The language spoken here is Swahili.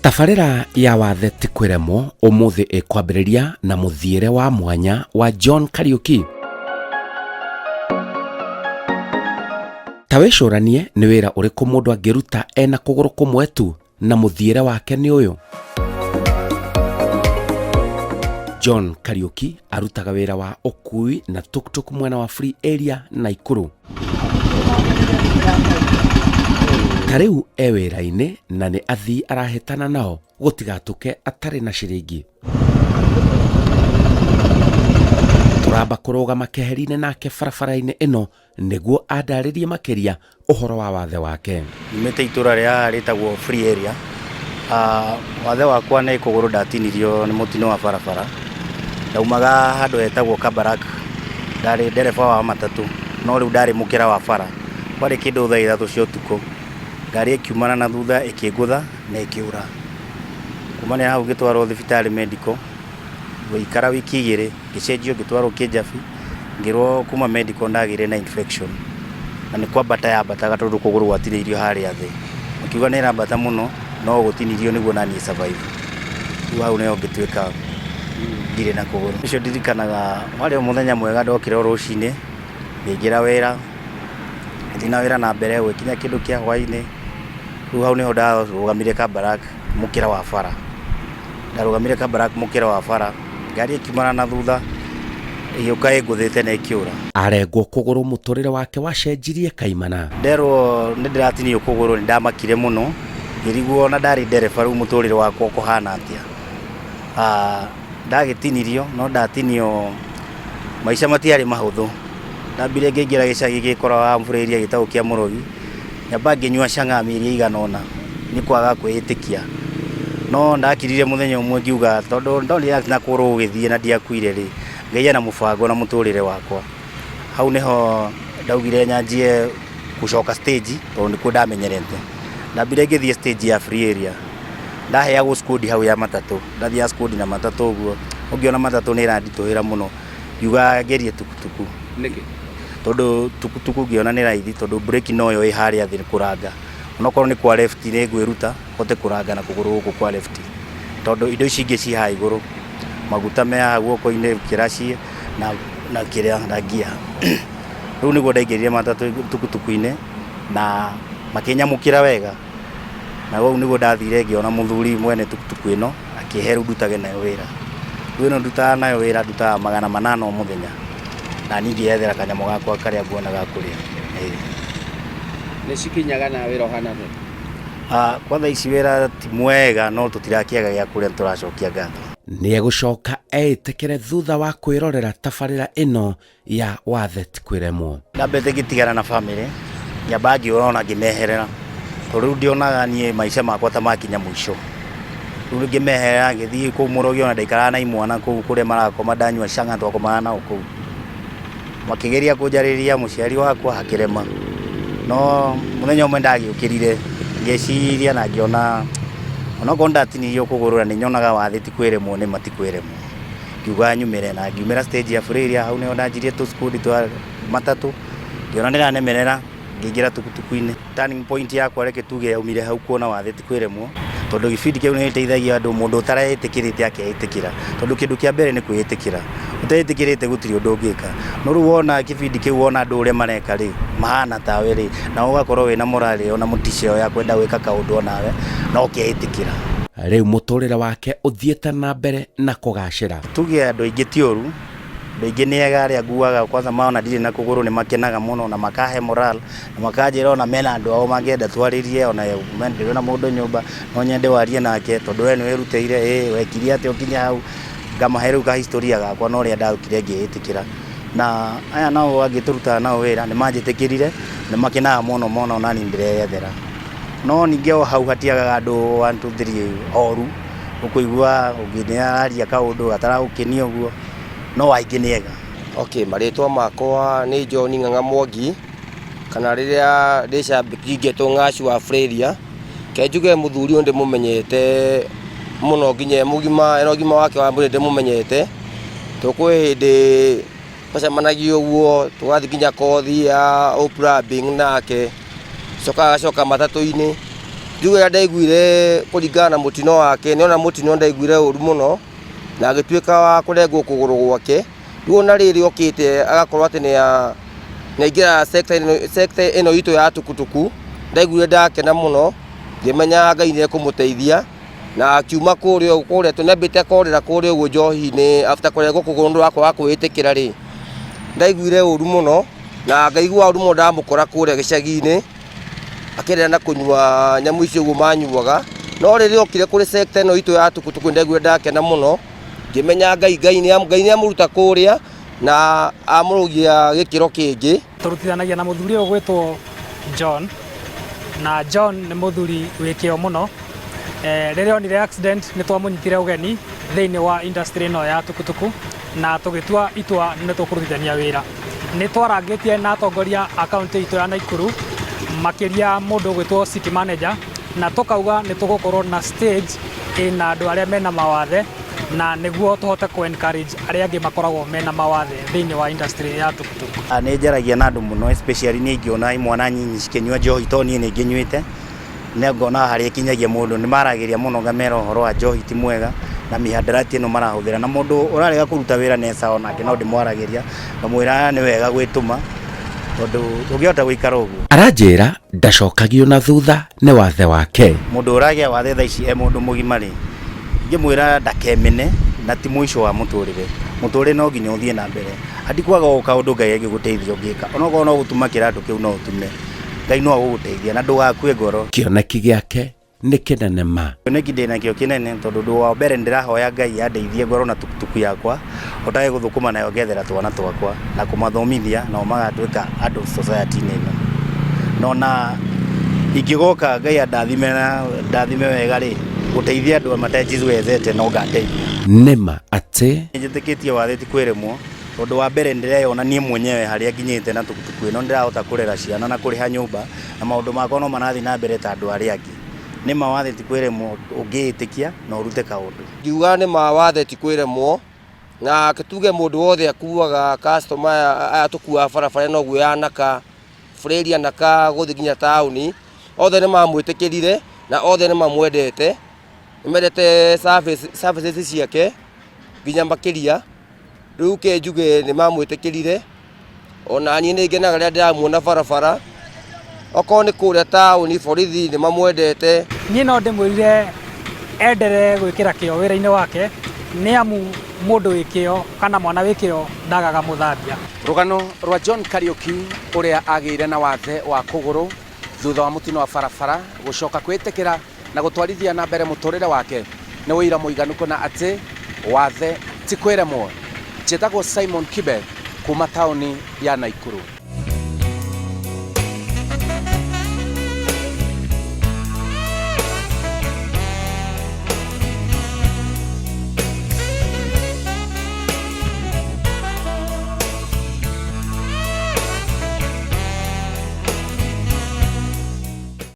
Tabarĩra ya wathe ti kwĩremwo ũmũthĩ ĩkwambĩrĩria na mũthiĩre wa mwanya wa John Kariuki. Ta wĩcũranie nĩ wĩra ũrĩkũ mũndũ angĩruta ena kũgũrũ kũmwe tu na mũthiĩre wake nĩ ũyũ. John Kariuki arutaga wĩra wa ũkui na tuktuk mwena wa Free Area Naikuru. Tarĩu wĩra-inĩ na nĩ athii arahĩtana nao gũtigatũke atarĩ na ciringi. Tũramba kũrũgama keheri-inĩ nake barabara-inĩ ĩno nĩguo andarĩrie makĩria ũhoro wa wathe wake. Nyumĩte itũra rĩa rĩtagwo Free Area. Wathe wakwa nĩ kũgũrũ ndatinirio nĩ mũtino wa barabara. Ndaumaga handũ hetagwo Kabarak, ndarĩ ndereba wa matatũ, no rĩu ndarĩ mũkĩra wa bara. Kwarĩ kĩndũ thaa ithatũ cia ũtukũ, ngari ĩkiumana na thutha ĩkĩngũtha na ĩkĩũra. Kumanĩra hau ngĩtwarwo thibitarĩ medical, gũikara wiki igĩrĩ, ngĩcenjio ngĩtwarwo Kĩjabi, ngĩrwo kuma medical ndagĩire na infection. Na nĩ kwambata yambataga tondũ kũgũrũ gwatinĩirio harĩa thĩ. Makiuga nĩ ĩrambata mũno, no gũtinirio nĩguo naniĩ survive. Rĩu hau nĩho ngĩtuĩka ndirĩ na kũgũrũ. Ũcio ndirikanaga warĩ mũthenya mwega, ndokĩra rũcinĩ, ngĩingĩra wĩra, ngĩthiĩ na wĩra na mbere gwĩkinya kĩndũ kĩa hwainĩ. Rĩu hau nĩho ndarũgamire Kabarak mũkĩra wa bara. Ndarũgamire Kabarak mũkĩra wa bara, ngari ĩkiumana na thutha ĩgĩũka ĩngũthĩte na ĩkĩũra. Arengwo kũgũrũ mũtũrĩre wake wacenjirie kaimana. Nderwo nĩ ndĩratinio kũgũrũ nĩ ndamakire mũno, ngĩrigwo na ndarĩ ndereba rĩu mũtũrĩre wakwa ũkũhana atĩa. Ndagĩtinirio no ndatinio maica matiarĩ mahũthũ. Ndambire ngĩingĩra gĩcagi gĩkoragwo Mburĩria gĩtagwo kĩa Mũrogi, nyamba ngĩnyua cang'aa mĩeri ĩigana ũna nĩ kwaga kwĩĩtĩkia. No ndakirire mũthenya ũmwe ngiuga tondũ ndonire na kũgũrũ gũgĩthiĩ na ndiakuire rĩ, ngĩgĩa na mũbango na mũtũrĩre wakwa. Hau nĩho ndaugire nyanjie gũcoka stage tondũ nĩkuo ndamenyerete. Ndambire ngĩthiĩ stage ya Free Area, ndaheagwo skudi hau ya matatũ, ndathiaga skudi na matatũ ũguo. Ũngĩona matatũ nĩ ĩranditũhĩra mũno, ngiuga ngerie tukutuku. Nĩkĩ? Tondũ tukutuku ngĩona nĩ raithi tondũ breki noyo ĩ harĩa thĩ kũranga. Onokorwo nĩ kwa left nĩ ngwĩruta hote kũranga na kũgũrũ gũkũ kwa left. Tondũ indo ici ingĩ ci haha igũrũ, maguta me haha guoko-inĩ, kĩraci na kĩrĩa na gia. Rĩu nĩguo ndaingĩrire matatũ tukutuku-inĩ na makĩnyamũkĩra wega. Na ũguo nĩguo ndathire ngĩona mũthuri mwene tukutuku ĩno akĩhe rĩu ndutage nayo wĩra. Rĩu ĩno ndutaga nayo wĩra ndutaga 800 o mũthenya. Na ningĩ yethera kanyamũ gakwa karĩa nguonaga kũrĩa. Nĩ cikinyaga na wĩra ũhana atĩa? Kwa thaa ici wĩra ti mwega no tũtirakĩaga gĩa kũrĩa tũracokia ngatho. Nĩ egũcoka eĩtĩkĩre thutha wa kwĩrorera tabarĩra ĩno ya wathe ti kwĩremwo. Ndambĩte ngĩtigana na bamĩrĩ, nyamba ngĩona ngĩmeherera. Tondũ rĩu ndionaga niĩ maica makwa ta makinya mũico. Rĩu ngĩmeherera ngĩthiĩ kũu Mũrogi ona ndaikaraga na imwana kũu kũrĩa marakoma ndanyua cang'aa twakomaga nao kũu. Makĩgeria kũnjarĩria mũciari wakwa hakĩrema. No mũthenya ũmwe ndagĩũkĩrire ngĩciria na ngĩona onokorwo ndatinirio kũgũrũ na nĩ nyonaga wathe ti kwĩremwo nĩ mati kwĩremwo. Ngiuga nyumĩre na ngiumĩra stage ya Free Area, hau nĩho ndanjirie tũskudi twa matatũ. Ngĩona ndĩranemerera ngĩingĩra tukutuku-inĩ. Turning point yakwa reke tuge yaumire hau kuona wathe ti kwĩremwo. Tondũ gĩbindi kĩu nĩ gĩteithagia andũ, mũndũ ũtareĩtĩkĩrĩte akeĩtĩkĩra. Tondũ kĩndũ kĩa mbere nĩ kwĩĩtĩkĩra. Ũteĩtĩkĩrĩte gũtirĩ ũndũ ũngĩka. No rĩu wona gĩbindi kĩu wona andũ ũrĩa mareka rĩ, mahana tawe rĩ, na ũgakorwo wĩna morale ona mũticio ya kwenda gwĩka kaũndũ onawe no ũkeĩtĩkĩra. Rĩu mũtũrĩre wake ũthiĩte na mbere na kũgacĩra. Tuge andũ aingĩ ti ũru, andũ aingĩ nĩ ega arĩa nguaga kwanza maona ndirĩ na kũgũrũ nĩ makenaga mũno na makahe morale na makanjĩra ona mena andũ ao mangĩenda twarĩrie ona ndĩrĩ na mũndũ nyũmba no nyende warie nake tondũ we nĩ wĩrutĩire wekire atĩ ũkinya hau. Ngamahe rĩu kahistoria gakwa na ũrĩa ndaukire ngĩĩtĩkĩra. Na aya nao angĩtũrutaga nao wĩra nĩ manjĩtĩkĩrire, nĩ makenaga mũno mũno ona niĩ ndĩreyethera. No ningĩ o hau hatiagaga andũ 1 2 3 oru, ũkũigua ũngĩaria kaũndũ gataragũkenia ũguo, no aingĩ nĩ ega. Okay, marĩtwa makwa nĩ John Ng'ang'a Mwangi, kana rĩrĩa ndĩcambĩki ngetwo Ng'aci wa Free Area. Ke njuge mũthuri ũyũ ndĩmũmenyete mũno nginya ũgima wake wa mwĩrĩ ndĩmũmenyete. Tũkwĩ hĩndĩ twacemanagia ũguo tũgathiĩ nginya kothi ya plumbing nake, coka matatũ-inĩ njuge ndaiguire kuringana na mutino wake ni ona mutino ndaiguire uru muno na agituika wa kurengwo kuguru gwake riu na riri okite agakorwo ati ni ingira sector ino itu ya tukutuku ndaiguire ndakena muno ngimenya Ngai ni ekumuteithia na akiuma kuria tunembite korera kuria uguo njohi-ini after kurengwo kuguru ndu wakwa kwitikira ri ndaiguire uru muno na ngaigua uru muno ndamukora kuria gicagi-ini akirera na kunyua nyamu icio uguo manyuaga no riri okire kuri sector ino itu ya tukutuku ndaiguire ndakena muno ngimenya Ngai ni amuruta kuria na amurugia gikiro kingi turutithanagia na muthuri uyu gwitwo John na John ni muthuri wikio muno rĩrĩa onire accident nĩ twamunyitire ũgeni thĩinĩ wa industry ĩno ya tukutuku na tũgĩtua itua nĩ tũkũrutithania wĩra nĩ twarangĩtie na atongoria a kaunti itũ ya Naikuru makĩria mũndũ ũgwĩtwo city manager na tũkauga nĩ tũgũkorwo na stage ĩna andũ arĩa mena mawathe na nĩguo tũhote kũ encourage arĩa angĩ makoragwo mena mawathe thĩinĩ wa industry ya tukutuku. Nĩ njaragia na andũ mũno especially nĩ ingĩona imwana nyinyi cikĩnyua njohi to niĩ nĩ ngĩnyuĩte nĩ ngona harĩa kinyagia mũndũ nĩ maragĩria mũno ngamera ũhoro wa njohi ti mwega na mihadarati ĩno marahũthĩra na mũndũ ũrarega kũruta wĩra nesa onake no ndĩmwaragĩria ngamwĩra nĩ wega gwĩtũma tondũ ũngĩhota gũikara ũguo. Aranjĩra ndacokagio na thutha nĩ wathe wake. Mũndũ ũragĩa wathe thaa ici mũndũ mũgima rĩ ngĩmwĩra ndakemene na ti mũico wa mũtũrĩre no nginya ũthiĩ na mbere andikwaga o kaũndũ Ngai angĩgũteithia ũngĩka onokorwo no gũtuma kĩratũ kĩu no ũtume Ngai no agũgũteithia na ndũgakue ngoro. Kĩoneki gĩake nĩ kĩnene ma. Kĩoneki ndĩnakĩo kĩnene tondũ ũndũ wa mbere ndĩrahoya Ngai andeithie ngoro na tukutuku yakwa otage gũthũkũma nayo ngethera twana twakwa na kũmathomithia nao magatuĩka andũ society-inĩ ĩno no na ingĩgoka Ngai ndathime wega rĩ gũteithia andũ matajizwethete no ngateithia. Nĩma atĩ njĩtĩkĩtie wathe ti kwĩremwo tondũ wa mbere ndĩreyona niĩ mwenyewe harĩa nginyĩte na tukutuku ĩno ndĩrahota kũrera ciana na kũrĩha nyũmba na maũndũ makwa no marathiĩ na mbere ta andũ arĩa angĩ. Nĩ mawathe ti kwĩremwo ũngĩĩtĩkia na ũrute kaũndũ. Ngiuga nĩ mawathe ti kwĩremwo na tuge mũndũ wothe akuaga customer aya tukua barabara no guo yanaka Freria naka gũthiĩ nginya taũni othe nĩ mamwĩtĩkĩrire na othe nĩ mamwendete nĩmendete services ciake nginya makĩria rĩu ke njuge nĩ mamwĩtĩkĩrire ona niĩ nĩ ngenaga rĩrĩa ndĩramuona barabara okorwo nĩ kũrĩa taũni borithi nĩ mamwendete. Niĩ no ndĩmwĩrire endere gwĩkĩra kĩo wĩra-inĩ wake nĩ amu mũndũ wĩ kĩo kana mwana wĩ kĩo ndagaga mũthambia. Rũgano rwa John Kariuki ũrĩa agĩire na wathe wa kũgũrũ thutha wa mũtino wa barabara gũcoka kwĩtĩkĩra na gũtwarithia na mbere mũtũrĩre wake nĩ wĩira mũiganu kuona atĩ wathe ti kwĩremwo. Njĩtagwo Simon Kibe kuma taũni ya Naikuru.